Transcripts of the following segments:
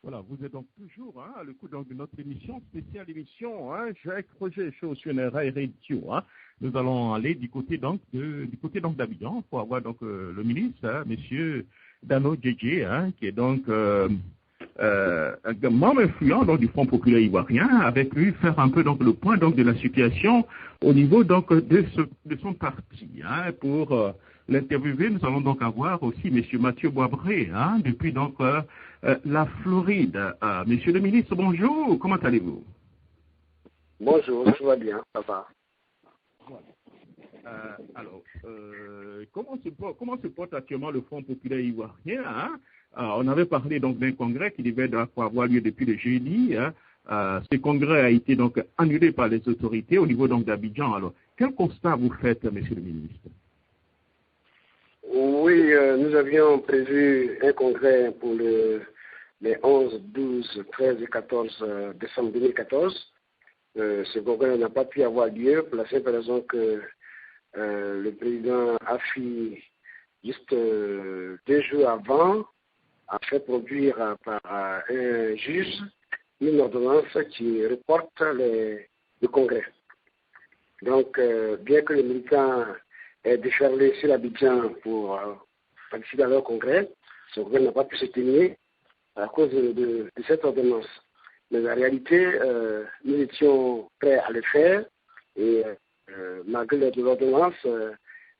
Voilà, vous êtes donc toujours à l'écoute de notre émission, spéciale émission, Jacques Roger, show sur NRA Radio. Nous allons aller du côté d'Abidjan pour avoir donc le ministre, monsieur Dano Djedje, qui est donc un membre influent donc, du Front populaire ivoirien, avec lui faire un peu donc le point donc de la situation au niveau donc de son parti. Pour l'interviewer, nous allons donc avoir aussi monsieur Mathieu Boisbré, depuis donc la Floride. Monsieur le ministre, bonjour, comment allez-vous? Bonjour, tout va bien, ça va. Alors, comment se porte actuellement le Front populaire ivoirien? On avait parlé donc d'un congrès qui devait avoir lieu depuis le jeudi. Ce congrès a été donc annulé par les autorités au niveau donc d'Abidjan. Alors, quel constat vous faites, monsieur le ministre? Oui, nous avions prévu un congrès pour les 11, 12, 13 et 14 décembre 2014. Ce congrès n'a pas pu avoir lieu pour la simple raison que le président Afi, juste 2 jours avant, a fait produire par un juge une ordonnance qui reporte le congrès. Donc, bien que les militants aient déferlé sur Abidjan pour participer à leur congrès, ce congrès n'a pas pu se tenir à cause de cette ordonnance. Mais en réalité, nous étions prêts à le faire et malgré l'ordonnance,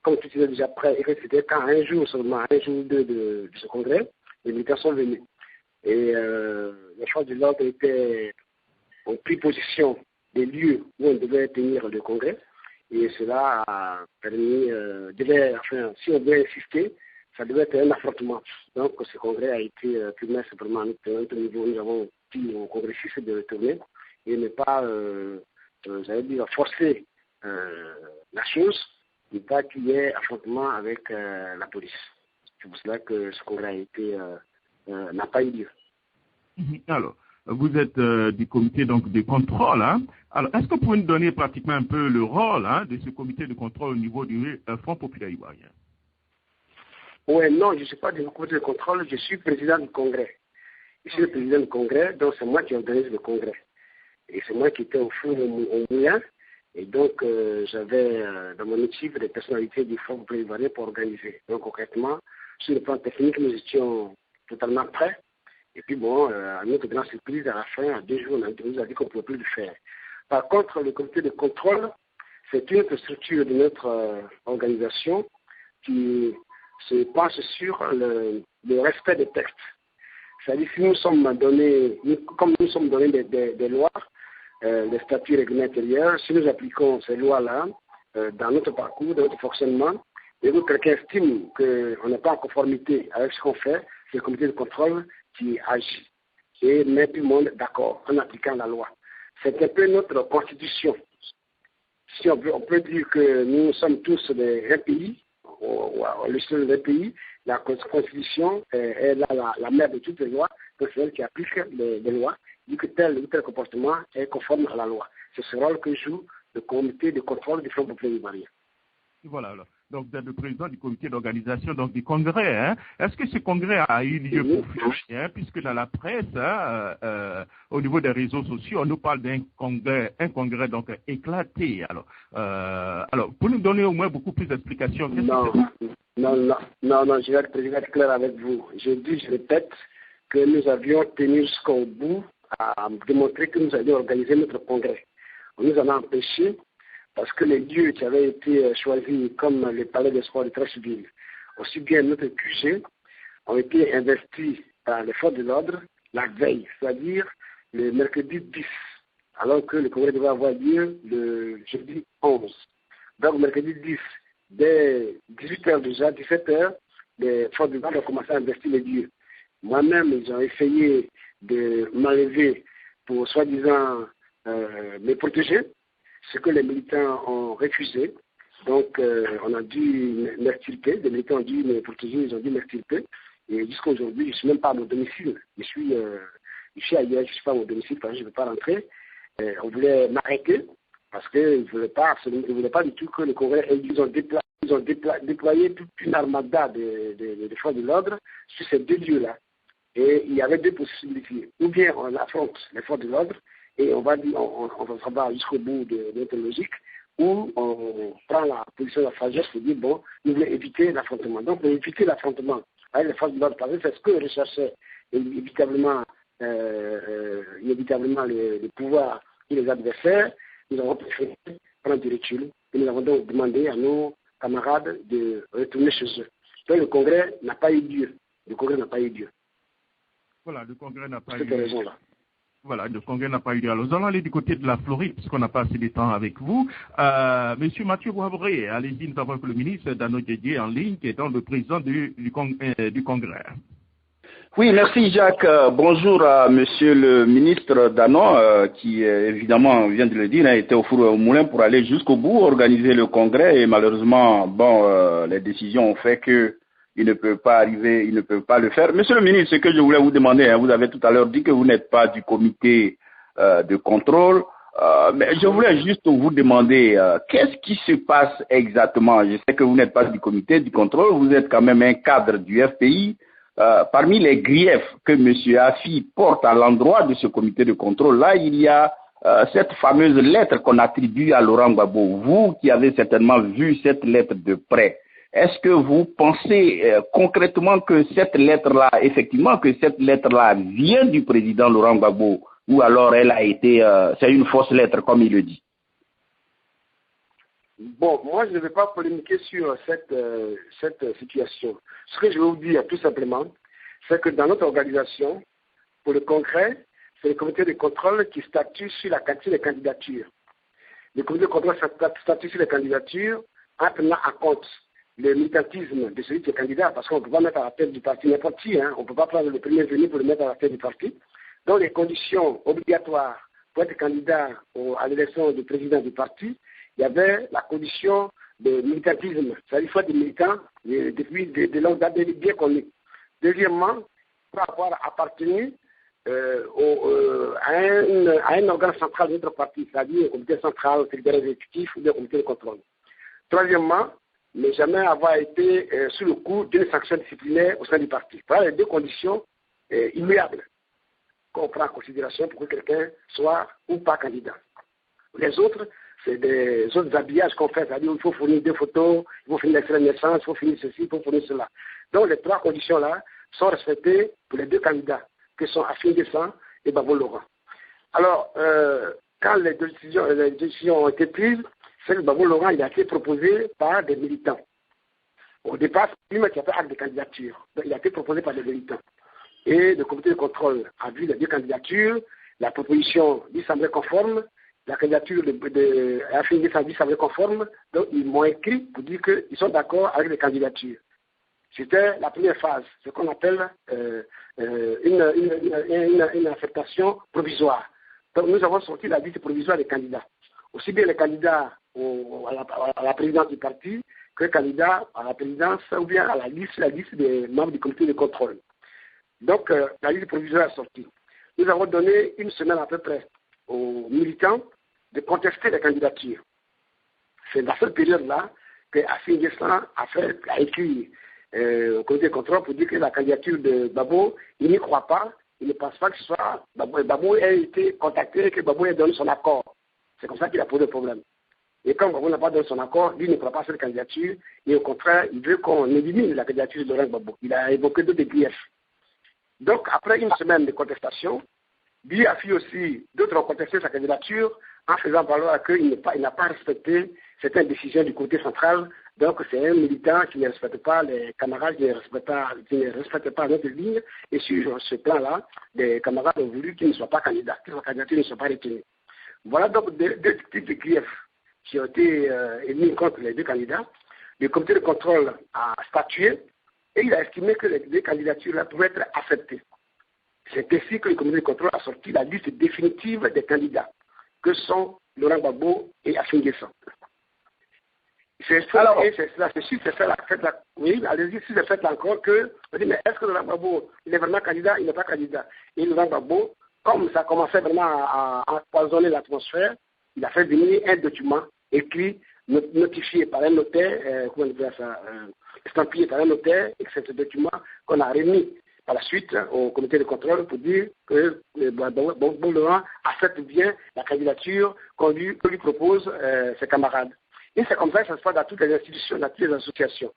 comme tout était déjà prêt et que c'était qu'à un jour seulement, un jour ou deux de ce congrès, les militaires sont venus. Et les forces de l'ordre ont pris position des lieux où on devait tenir le congrès. Et cela a permis, si on devait insister, ça devait être un affrontement. Donc ce congrès a été purement simplement à notre niveau. Nous avons dit aux congressistes de retourner et ne pas, j'allais dire, forcer la chose, et pas qu'il y ait affrontement avec la police. C'est pour cela que ce congrès n'a pas eu lieu. Alors, vous êtes du comité donc de contrôle. Alors, est-ce que vous pouvez nous donner pratiquement un peu le rôle de ce comité de contrôle au niveau du Front populaire ivoirien? Oui, non, je ne suis pas du comité de contrôle, je suis président du congrès. Je suis le président du congrès, donc c'est moi qui organise le congrès. Et c'est moi qui étais au four au moulin. Et donc, j'avais dans mon équipe des personnalités du Front populaire ivoirien pour organiser. Donc, concrètement, sur le plan technique, nous étions totalement prêts. Et puis bon, à notre grande surprise, à la fin, à 2 jours, on nous a dit qu'on ne pouvait plus le faire. Par contre, le comité de contrôle, c'est une autre structure de notre organisation qui se penche sur le respect des textes. C'est-à-dire, si nous sommes donnés, comme nous sommes donnés des lois, des statuts règlements intérieurs, si nous appliquons ces lois-là dans notre parcours, dans notre fonctionnement, et que quelqu'un estime qu'on n'est pas en conformité avec ce qu'on fait, c'est le comité de contrôle qui agit et met tout le monde d'accord en appliquant la loi. C'est un peu notre constitution. Si on peut dire que nous sommes tous un pays, à l'échelle d'un pays, la constitution est la mère de toutes les lois, donc c'est elle qui applique les lois, dit que tel ou tel comportement est conforme à la loi. C'est ce rôle que joue le comité de contrôle du Front populaire ivoirien. Voilà, alors. Donc, vous êtes le président du comité d'organisation du congrès. Est-ce que ce congrès a eu lieu pour finir, puisque dans la presse, au niveau des réseaux sociaux, on nous parle d'un congrès donc éclaté. Alors, pour nous donner au moins beaucoup plus d'explications. Non, je vais être clair avec vous. Je répète que nous avions tenu jusqu'au bout à démontrer que nous allions organiser notre congrès. On nous en a empêché parce que les lieux qui avaient été choisis comme le palais des sports de Trècheville, aussi bien notre QG, ont été investis par les forces de l'ordre la veille, c'est-à-dire le mercredi 10, alors que le congrès devait avoir lieu le jeudi 11. Donc, mercredi 10, dès 18h déjà, 17h, les forces de l'ordre ont commencé à investir les lieux. Moi-même, ils ont essayé de m'enlever pour soi-disant me protéger, ce que les militants ont refusé. Donc, on a dû m'extirper. Les militants ont dû me protéger, ils ont dû m'extirper. Et jusqu'à aujourd'hui, je ne suis même pas à mon domicile. Je suis ailleurs, je ne suis pas à mon domicile parce que je ne peux pas rentrer. On voulait m'arrêter parce qu'ils ne voulaient pas du tout que le congrès, ils ont déplacé ils ont déployé toute une armada de forces de l'ordre sur ces deux lieux-là. Et il y avait deux possibilités. Ou bien on affronte les forces de l'ordre et on va se battre jusqu'au bout de notre logique, ou on prend la position de la sagesse pour dire, bon, nous voulons éviter l'affrontement. Donc, pour éviter l'affrontement avec les forces de l'ordre, c'est ce que recherchait inévitablement les pouvoirs et les adversaires. Nous avons préféré prendre du recul et nous avons donc demandé à nos camarades de retourner chez eux. Donc, le congrès n'a pas eu lieu. Voilà, le congrès n'a pas eu lieu. Raison-là. Voilà, le congrès n'a pas eu lieu. Alors, nous allons aller du côté de la Floride, puisqu'on n'a pas assez de temps avec vous. Monsieur Mathieu Boisbré, allez-y, nous avons le ministre Dano Didier en ligne, qui est donc le président du congrès. Oui, merci Jacques. Bonjour à monsieur le ministre Dano, qui évidemment, vient de le dire, était au four et au moulin pour aller jusqu'au bout, organiser le congrès, et malheureusement, les décisions ont fait que il ne peut pas arriver, il ne peut pas le faire. Monsieur le ministre, ce que je voulais vous demander, vous avez tout à l'heure dit que vous n'êtes pas du comité de contrôle, mais je voulais juste vous demander, qu'est-ce qui se passe exactement? Je sais que vous n'êtes pas du comité du contrôle, vous êtes quand même un cadre du FPI. Parmi les griefs que M. Afi porte à l'endroit de ce comité de contrôle-là, il y a cette fameuse lettre qu'on attribue à Laurent Gbagbo. Vous qui avez certainement vu cette lettre de près, est-ce que vous pensez concrètement que cette lettre-là, effectivement, que cette lettre-là vient du président Laurent Gbagbo, ou alors elle a été, c'est une fausse lettre, comme il le dit? Bon, moi, je ne vais pas polémiquer sur cette situation. Ce que je vais vous dire, tout simplement, c'est que dans notre organisation, pour le congrès, c'est le comité de contrôle qui statue sur la qualité des candidatures. Le comité de contrôle statue sur les candidatures en tenant en compte le militantisme de celui qui est candidat, parce qu'on ne peut pas mettre à la tête du parti n'importe qui, on ne peut pas prendre le premier venu pour le mettre à la tête du parti. Donc, les conditions obligatoires pour être candidat à l'élection du président du parti, il y avait la condition de militantisme. C'est-à-dire qu'il faut être militant depuis de longues dates bien connues. Deuxièmement, il faut avoir appartenu à un organe central de notre parti, c'est-à-dire au comité central, au secrétaire exécutif ou au comité de contrôle. Troisièmement, ne jamais avoir été sous le coup d'une sanction disciplinaire au sein du parti. Voilà les deux conditions immuables qu'on prend en considération pour que quelqu'un soit ou pas candidat. Les autres, c'est des autres habillages qu'on fait, c'est-à-dire il faut fournir des photos, il faut fournir l'extrait de naissance, il faut fournir ceci, il faut fournir cela. Donc les trois conditions-là sont respectées pour les deux candidats, qui sont Afin Guessan et Babo Laurent. Alors, quand les décisions ont été prises, c'est que Babo Laurent il a été proposé par des militants. Au départ, c'est lui qui a fait acte de candidature. Donc, il a été proposé par des militants. Et le comité de contrôle a vu les deux candidatures, la proposition lui semblait conforme, la candidature de Afin Guessan lui semblait conforme, donc ils m'ont écrit pour dire qu'ils sont d'accord avec les candidatures. C'était la première phase, ce qu'on appelle une affectation provisoire. Donc nous avons sorti la liste provisoire des candidats. Aussi bien les candidats à la présidence du parti que les candidats à la présidence ou bien à la liste des membres du comité de contrôle. Donc la liste provisoire est sortie. Nous avons donné une semaine à peu près aux militants de contester les candidatures. C'est dans cette période-là que Afin Guessan a écrit au comité de contrôle pour dire que la candidature de Babo, il n'y croit pas, il ne pense pas que ce soit Babo ait été contacté et que Babo ait donné son accord. C'est comme ça qu'il a posé le problème. Et comme Babo n'a pas donné son accord, lui ne croit pas à cette candidature, et au contraire, il veut qu'on élimine la candidature de Laurent Gbagbo. Il a évoqué d'autres griefs. Donc, après une semaine de contestation, lui a fait aussi, d'autres ont contesté sa candidature en faisant valoir qu'il n'a pas respecté certaines décisions du comité central. Donc, c'est un militant qui ne respecte pas les camarades, qui ne respecte pas notre ligne. Et sur ce plan-là, les camarades ont voulu qu'il ne soit pas candidat, que sa candidature ne soit pas retenue. Voilà donc deux types de griefs qui ont été émis contre les deux candidats. Le comité de contrôle a statué et il a estimé que les deux candidatures-là pouvaient être acceptées. C'est ainsi que le comité de contrôle a sorti la liste définitive des candidats, que sont Laurent Gbagbo et Afin Guessan. Alors, c'est si c'est fait la fête là, oui, allez-y, si c'est fait là encore que, on dit, mais est-ce que Laurent Gbagbo, il est vraiment candidat, il n'est pas candidat? Et Laurent Gbagbo, comme ça commençait vraiment à empoisonner l'atmosphère, il a fait venir un document écrit notifié par un notaire, comment on dit ça, estampillé par un notaire, et que c'est ce document qu'on a remis par la suite au comité de contrôle pour dire que Gbagbo Laurent accepte bien la candidature qu'on lui propose ses camarades. Et c'est comme ça que ça se passe dans toutes les institutions, dans toutes les associations.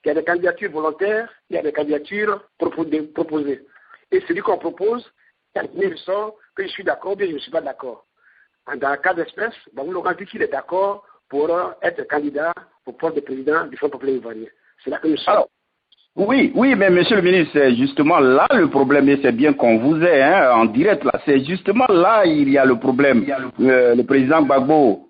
Il y a des candidatures volontaires, il y a des candidatures proposées. Et celui qu'on propose, il ressort que je suis d'accord ou bien je ne suis pas d'accord. Dans le cas d'espèce, Gbagbo Laurent dit qu'il est d'accord pour être candidat pour poste de président du Front populaire ivoirien. C'est là que nous sommes. Alors, oui, mais monsieur le ministre, c'est justement là le problème, et c'est bien qu'on vous ait en direct là. C'est justement là il y a le problème. Le président Gbagbo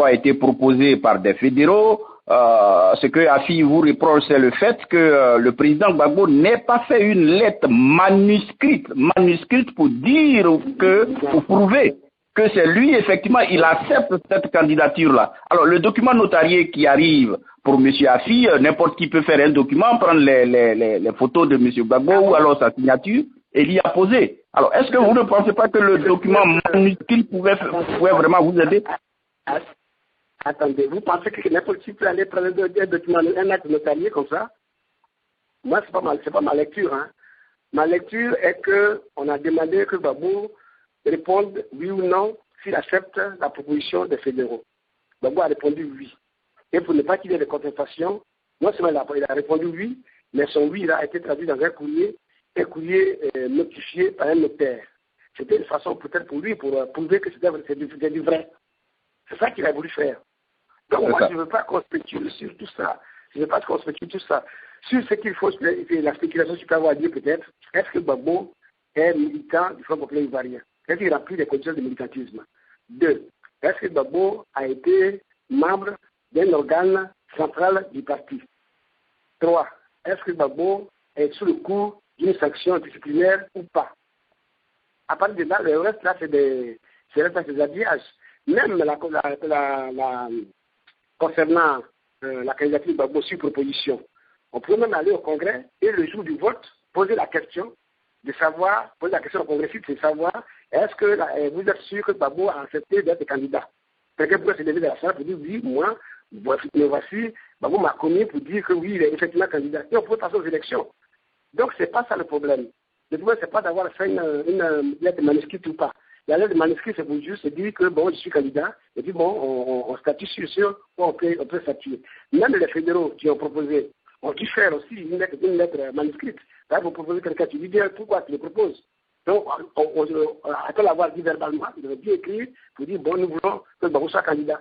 a été proposé par des fédéraux. Ce que Afi vous reproche, c'est le fait que le président Gbagbo n'ait pas fait une lettre manuscrite pour dire pour prouver que c'est lui, effectivement, il accepte cette candidature-là. Alors, le document notarié qui arrive pour M. Afi, n'importe qui peut faire un document, prendre les photos de M. Gbagbo ou alors sa signature et l'y apposer. Alors, est-ce que vous ne pensez pas que le document manuscrit pouvait vraiment vous aider? Attendez, vous pensez que n'importe qui peut aller prendre un document, un acte notarié comme ça? Moi, c'est pas ma lecture. Hein. Ma lecture est qu'on a demandé que Gbagbo réponde oui ou non s'il accepte la proposition des fédéraux. Gbagbo a répondu oui. Et pour ne pas qu'il y ait de contestation, non seulement il a répondu oui, mais son oui a été traduit dans un courrier notifié par un notaire. C'était une façon peut-être pour lui, pour prouver que c'était du vrai. C'est ça qu'il a voulu faire. Donc moi, je ne veux pas qu'on spécule sur tout ça. Je ne veux pas qu'on spécule tout ça. Sur ce qu'il faut, la spéculation, tu peux avoir dit peut-être, est-ce que Gbagbo est militant du Front populaire ivoirien? Est-ce qu'il remplit les conditions de militantisme? 2. Est-ce que Gbagbo a été membre d'un organe central du parti? 3. Est-ce que Gbagbo est sous le coup d'une sanction disciplinaire ou pas? À partir de là, le reste, là, c'est des habillages. Même concernant la candidature de Gbagbo sur proposition, on peut même aller au Congrès et le jour du vote, poser la question au congressiste, de savoir est-ce que vous êtes sûr que Gbagbo a accepté d'être candidat? Quelqu'un pourrait se lever de la salle pour dire oui, moi, me voici, Gbagbo m'a commis pour dire que oui, il est effectivement candidat. Et on peut passer aux élections. Donc, c'est pas ça le problème. Le problème, c'est pas d'avoir fait une lettre manuscrite ou pas. La lettre manuscrite, c'est pour juste dire que bon, je suis candidat, et puis bon, on statue sur on peut statuer. Même les fédéraux qui ont proposé ont dû faire aussi une lettre manuscrite. Là, vous proposez quelqu'un, tu dis bien pourquoi tu le proposes. Donc, après l'avoir dit verbalement, il aurait bien écrit pour dire bon, nous voulons que Gbagbo soit candidat.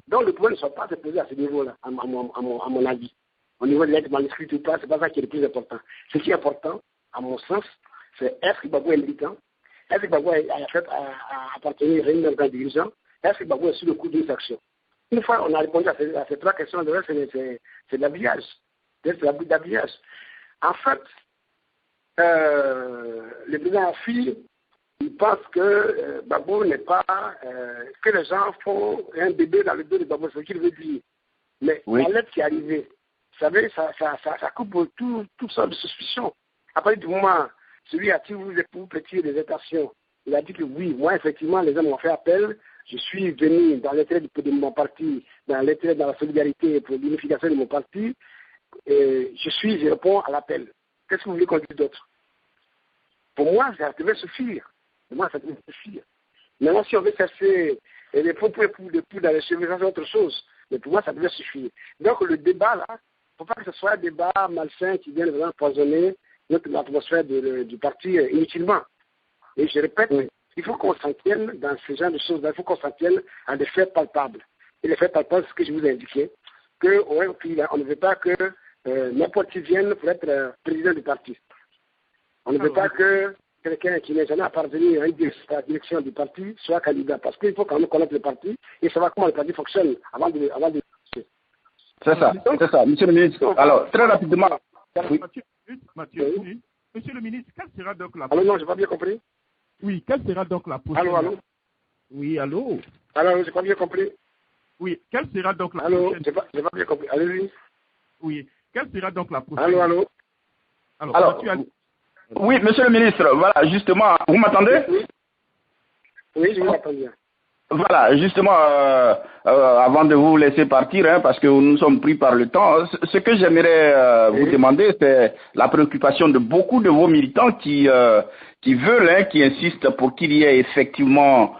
Donc, le problème ne soit pas se poser à ce niveau-là, à mon avis. Au niveau de lettre manuscrite ou pas, c'est pas ça qui est le plus important. Ce qui est important, à mon sens, c'est est-ce que Gbagbo est militant? Est-ce que Gbagbo a appartenu à une organe dirigeant? Est-ce que Gbagbo est sous le coup d'une sanction? Une fois on a répondu à ces trois questions, le reste, c'est de l'habillage. C'est de l'habillage. En fait, le président Afi, il pense que Gbagbo n'est pas... que les gens font un bébé dans le dos de Gbagbo, c'est ce qu'il veut dire. Mais la lettre qui est arrivée, vous savez, ça coupe toutes sortes de suspicions. À partir du moment, celui à qui vous pétiez des intentions, il a dit que oui, moi, effectivement, les gens m'ont fait appel. Je suis venu dans l'intérêt de mon parti, dans la solidarité pour l'unification de mon parti. Et je réponds à l'appel. Qu'est-ce que vous voulez qu'on dise d'autre? Pour moi, ça devait suffire. Maintenant, si on veut chercher les propos de pouls dans les cheveux, c'est autre chose. Mais pour moi, ça devait suffire. Donc, le débat, là, il ne faut pas que ce soit un débat malsain qui vienne vraiment empoisonner l'atmosphère du parti inutilement. Et je répète, il faut qu'on s'en tienne dans ce genre de choses-là. Il faut qu'on s'en tienne à des faits palpables. Et les faits palpables, c'est ce que je vous ai indiqué, qu'on ne veut pas que n'importe qui vienne pour être président du parti. On ne veut pas que quelqu'un qui n'est jamais parvenu à la direction du parti soit candidat. Parce qu'il faut quand même connaître le parti et savoir comment le parti fonctionne avant de... C'est ça, monsieur le ministre. Alors, très rapidement... Oui. Mathieu, oui. Monsieur le ministre, quelle sera donc la... Allô, non, je n'ai pas bien compris. Oui, quelle sera donc la prochaine... Allô. Oui, allô. Alors, je n'ai pas bien compris. Oui, quelle sera donc la prochaine... Allô, je n'ai pas bien compris. Allez-y. Oui, quelle sera donc la prochaine... Allô. Alors, Mathieu, oui, monsieur le ministre, voilà, justement, vous m'entendez? Oui, je vous entends bien. Voilà, justement, avant de vous laisser partir, hein, parce que nous sommes pris par le temps, ce que j'aimerais vous demander, c'est la préoccupation de beaucoup de vos militants qui veulent, hein, qui insistent pour qu'il y ait effectivement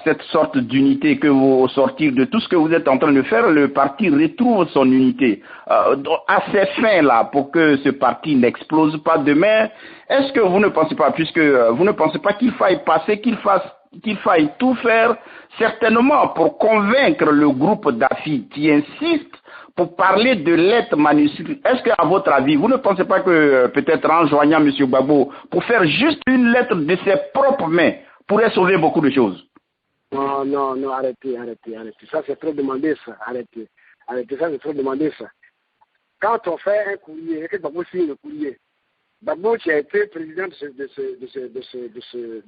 cette sorte d'unité, que au sortir de tout ce que vous êtes en train de faire, le parti retrouve son unité. À ces fins-là, pour que ce parti n'explose pas demain, est-ce que vous ne pensez pas, puisque vous ne pensez pas qu'il faille passer, qu'il faille tout faire, certainement pour convaincre le groupe d'AFI qui insiste pour parler de lettres manuscrites. Est-ce qu'à votre avis, vous ne pensez pas que peut-être en joignant M. Gbagbo, pour faire juste une lettre de ses propres mains, pourrait sauver beaucoup de choses? Non, arrêtez. Ça, c'est trop demandé, ça. Arrêtez, ça, c'est trop demandé, ça. Quand on fait un courrier, et que Gbagbo signe le courrier, Gbagbo, qui a été président de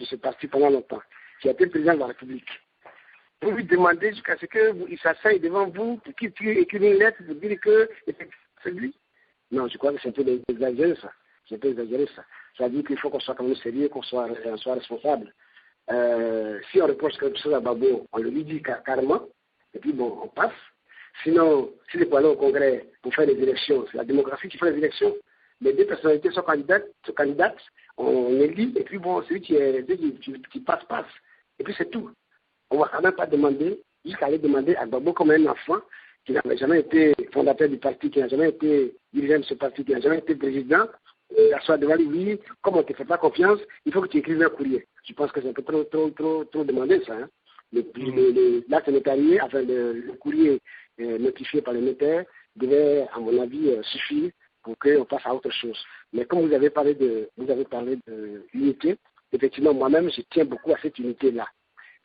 ce parti pendant longtemps, qui a été président de la République, vous lui demandez jusqu'à ce qu'il s'asseye devant vous pour qu'il puisse écrire une lettre pour dire que c'est lui. Non, je crois que c'est un peu exagéré, ça. Ça veut dire qu'il faut qu'on soit quand même sérieux, qu'on soit responsable. Si on reproche quelque chose à Gbagbo, on le lui dit carrément, et puis bon, on passe. Sinon, si les aller au Congrès pour faire des élections, c'est la démocratie qui fait les élections. Les deux personnalités sont candidates, on élit, et puis bon, celui qui passe. Et puis c'est tout. On ne va quand même pas demander, jusqu'à aller demander à Gbagbo comme un enfant qui n'a jamais été fondateur du parti, qui n'a jamais été dirigeant de ce parti, qui n'a jamais été président, s'asseoir devant lui, oui, comme on ne te fait pas confiance, il faut que tu écrives un courrier. Je pense que c'est un peu trop demandé, ça. Hein. L'acte notarié, enfin le courrier notifié par le notaire, devait, à mon avis, suffire pour qu'on passe à autre chose. Mais comme vous avez parlé de l'unité, effectivement, moi-même, je tiens beaucoup à cette unité-là.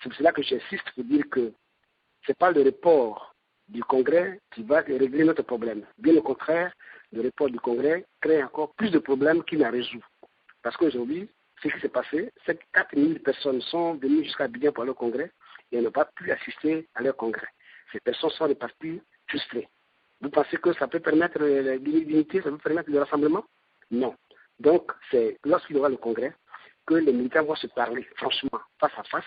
C'est pour cela que j'insiste pour dire que ce n'est pas le report du Congrès qui va régler notre problème. Bien au contraire, le report du Congrès crée encore plus de problèmes qu'il n'en résout. Parce qu'aujourd'hui, ce qui s'est passé, c'est que 4000 personnes sont venues jusqu'à Abidjan pour leur Congrès et n'ont pas pu assister à leur Congrès. Ces personnes sont reparties frustrées. Vous pensez que ça peut permettre l'unité, ça peut permettre le rassemblement? Non. Donc, c'est lorsqu'il y aura le Congrès que les militants vont se parler franchement, face à face,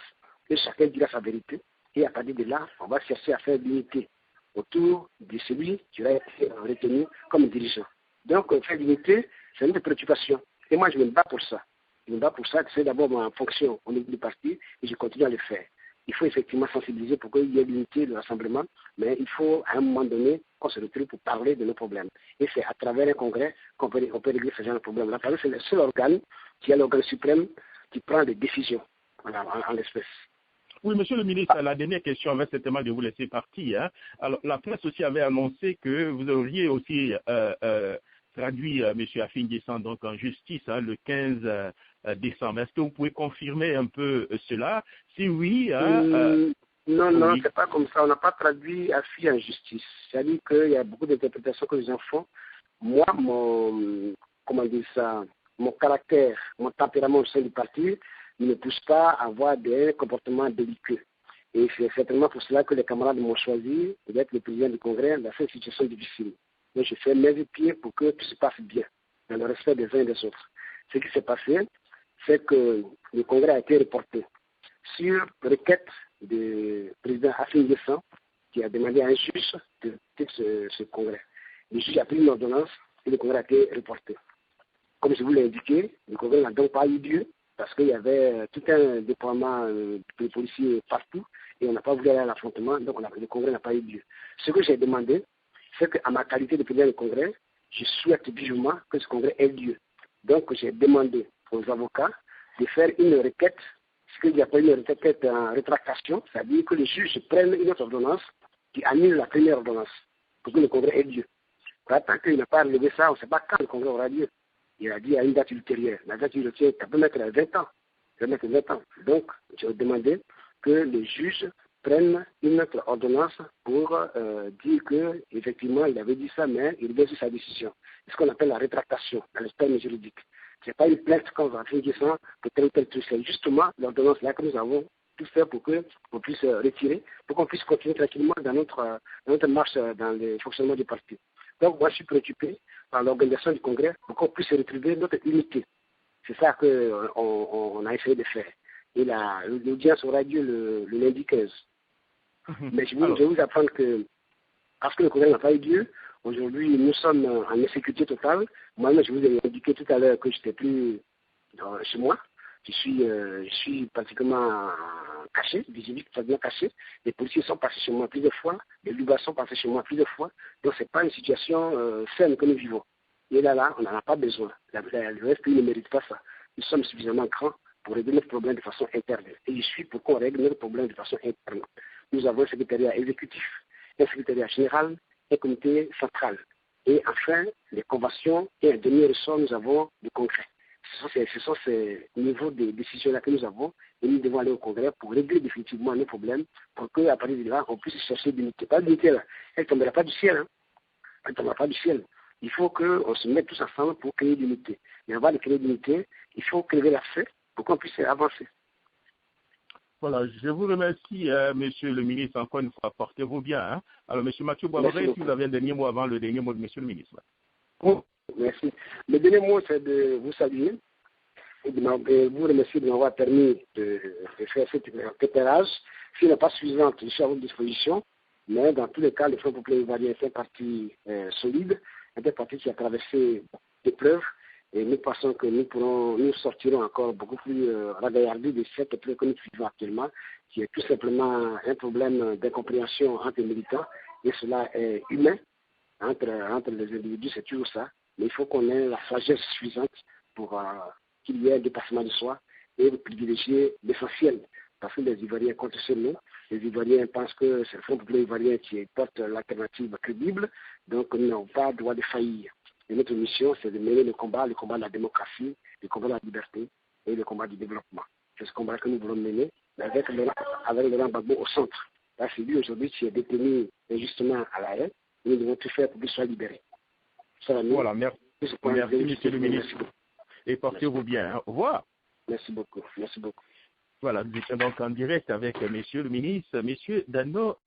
et chacun dira sa vérité. Et à partir de là, on va chercher à faire l'unité autour de celui qui aura été retenu comme dirigeant. Donc, faire l'unité, c'est une préoccupation. Et moi, je me bats pour ça. Je me bats pour ça, c'est d'abord ma fonction au niveau du parti, et je continue à le faire. Il faut effectivement sensibiliser pour qu'il y ait l'unité de rassemblement, mais il faut à un moment donné qu'on se retrouve pour parler de nos problèmes. Et c'est à travers un congrès qu'on peut régler ce genre de problème. La c'est le seul organe qui est l'organe suprême qui prend des décisions en l'espèce. Oui, monsieur le ministre, la dernière question avait certainement de vous laisser partir. Hein. Alors, la presse aussi avait annoncé que vous auriez aussi traduit M. Afin-Gessant donc en justice le 15 décembre. Est-ce que vous pouvez confirmer un peu cela? Si oui... Non, c'est pas comme ça. On n'a pas traduit Afi en justice. C'est-à-dire qu'il y a beaucoup d'interprétations que les gens font. Moi, mon caractère, mon tempérament au sein du parti ne me pousse pas à avoir des comportements délicats. Et c'est certainement pour cela que les camarades m'ont choisi d'être le président du Congrès dans cette situation difficile. Mais je fais mes pieds pour que tout se passe bien, dans le respect des uns et des autres. Ce qui s'est passé, c'est que le Congrès a été reporté sur requête du président Afin-Gessant qui a demandé à un juge de quitter ce Congrès. Le juge a pris une ordonnance et le Congrès a été reporté. Comme je vous l'ai indiqué, le Congrès n'a donc pas eu lieu parce qu'il y avait tout un déploiement de policiers partout et on n'a pas voulu aller à l'affrontement, donc le Congrès n'a pas eu lieu. Ce que j'ai demandé, c'est qu'à ma qualité de président du Congrès, je souhaite vivement que ce Congrès ait lieu. Donc j'ai demandé aux avocats de faire une requête, ce qu'il n'y a pas une requête en rétractation, c'est-à-dire que les juges prennent une autre ordonnance qui annule la première ordonnance pour que le Congrès ait lieu. Tant qu'il n'a pas relevé ça, on ne sait pas quand le Congrès aura lieu. Il a dit à une date ultérieure. La date ultérieure, ça peut mettre 20 ans. Donc, j'ai demandé que les juges prennent une autre ordonnance pour dire qu'effectivement, il avait dit ça, mais il revient sur sa décision. C'est ce qu'on appelle la rétractation dans le terme juridique. Ce n'est pas une plainte qu'on va faire pour tel ou tel truc. C'est justement l'ordonnance là que nous avons tout fait pour qu'on puisse retirer, pour qu'on puisse continuer tranquillement dans notre marche dans le fonctionnement du parti. Donc, moi, je suis préoccupé par l'organisation du Congrès pour qu'on puisse retrouver notre unité. C'est ça qu'on a essayé de faire. et l'audience aura lieu le lundi 15. Mais je vais vous apprendre que, parce que le congrès n'a pas eu lieu, aujourd'hui, nous sommes en insécurité totale. Moi-même, je vous ai indiqué tout à l'heure que je n'étais plus chez moi. Je suis pratiquement caché, visiblement caché. Les policiers sont passés chez moi plusieurs fois, les Lubas sont passés chez moi plusieurs fois. Donc, ce n'est pas une situation saine que nous vivons. Et là, on n'en a pas besoin. Le reste pays ne mérite pas ça. Nous sommes suffisamment grands pour régler notre problème de façon interne. Et je suis pour qu'on règle notre problème de façon interne. Nous avons un secrétariat exécutif, un secrétariat général, un comité central. Et enfin, les conventions et un dernier ressort, nous avons le congrès. Ce sont ces niveaux de décision-là que nous avons et nous devons aller au congrès pour régler définitivement nos problèmes pour qu'à partir de là, on puisse chercher l'unité. Pas l'unité là, elle ne tombera pas du ciel. Hein. Elle ne tombera pas du ciel. Il faut qu'on se mette tous ensemble pour créer l'unité. Mais avant de créer l'unité, il faut créer la fête pour qu'on puisse avancer. Voilà, je vous remercie, monsieur le ministre, encore une fois, portez-vous bien. Hein. Alors, monsieur Mathieu Boisvert, si vous avez un dernier mot avant le dernier mot de monsieur le ministre. Oh, merci. Le dernier mot, c'est de vous saluer et de vous remercier de m'avoir permis de faire cet éclairage. S'il n'est pas suffisant, je suis à votre disposition. Mais dans tous les cas, le Front populaire ivoirien est un parti solide, un parti qui a traversé l'épreuve. Et nous pensons que nous sortirons encore beaucoup plus ragaillardis de cette épreuve que nous vivons actuellement, qui est tout simplement un problème d'incompréhension entre les militants. Et cela est humain entre les individus, c'est toujours ça. Mais il faut qu'on ait la sagesse suffisante pour qu'il y ait un dépassement de soi et privilégier l'essentiel. Parce que les Ivoiriens comptent sur nous. Les Ivoiriens pensent que c'est le Front populaire ivoirien qui porte l'alternative crédible. Donc, nous n'avons pas le droit de faillir. Et notre mission, c'est de mener le combat de la démocratie, le combat de la liberté et le combat du développement. C'est ce combat que nous voulons mener avec Laurent Gbagbo au centre. Là, c'est lui aujourd'hui qui est détenu injustement à la haine. Nous devons tout faire pour qu'il soit libéré. Voilà, merci monsieur le ministre. Et portez-vous bien. Au revoir. Merci beaucoup. Merci beaucoup. Voilà, nous étions donc en direct avec monsieur le ministre, monsieur Dano.